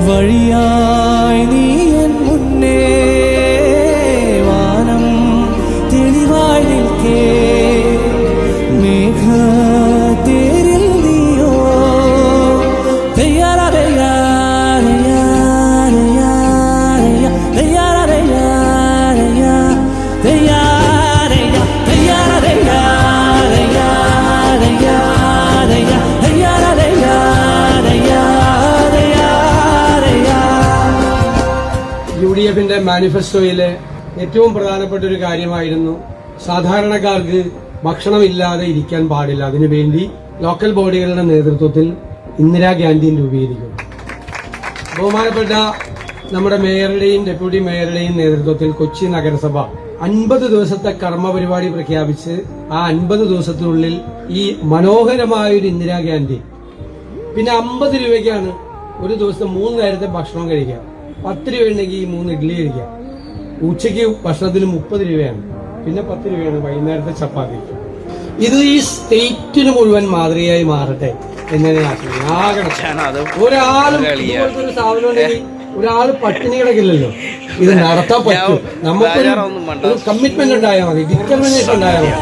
വഴിയായി നീ എൻ മുന്നേ വാനം തെളിവായി നിൽക്കേ മേഘത്തേരിൽ നീയോ UDFന്റെ മാനിഫെസ്റ്റോയിലെ ഏറ്റവും പ്രധാനപ്പെട്ട ഒരു കാര്യമായിരുന്നു സാധാരണക്കാർക്ക് ഭക്ഷണമില്ലാതെ ഇരിക്കാൻ പാടില്ല. അതിനുവേണ്ടി ലോക്കൽ ബോഡികളുടെ നേതൃത്വത്തിൽ ഇന്ദിരാഗാന്ധിയും രൂപീകരിക്കുന്നു. ബഹുമാനപ്പെട്ട നമ്മുടെ മേയറുടെയും ഡെപ്യൂട്ടി മേയറുടെയും നേതൃത്വത്തിൽ കൊച്ചി നഗരസഭ 50 ദിവസത്തെ കർമ്മ പരിപാടി പ്രഖ്യാപിച്ച് ആ 50 ദിവസത്തിനുള്ളിൽ ഈ മനോഹരമായൊരു ഇന്ദിരാഗാന്ധി പിന്നെ 50 രൂപയ്ക്കാണ് ഒരു ദിവസം 3 നേരത്തെ ഭക്ഷണം കഴിക്കാം. 10 രൂപ ഉണ്ടെങ്കിൽ 3 ഇഡ്ഡലി കഴിക്കാം. ഉച്ചയ്ക്ക് ഭക്ഷണത്തിന് 30 രൂപയാണ്. പിന്നെ 10 രൂപയാണ് വൈകുന്നേരത്തെ ചപ്പാത്തി. ഇത് ഈ സ്റ്റേറ്റിന് മുഴുവൻ മാതൃകയായി മാറട്ടെ എന്നതിനെ ആകണം. ഒരാളും ഇതുപോലത്തെ ഒരു സാധനം ഉണ്ടെങ്കിൽ ഒരാൾ പട്ടിണി കിടക്കില്ലല്ലോ. ഇത് നടത്താൻ പറ്റും. നമുക്കൊരു കമ്മിറ്റ്മെന്റ് ഉണ്ടായാൽ മതി, ഡിറ്റർമിനേഷൻ ഉണ്ടായാൽ മതി.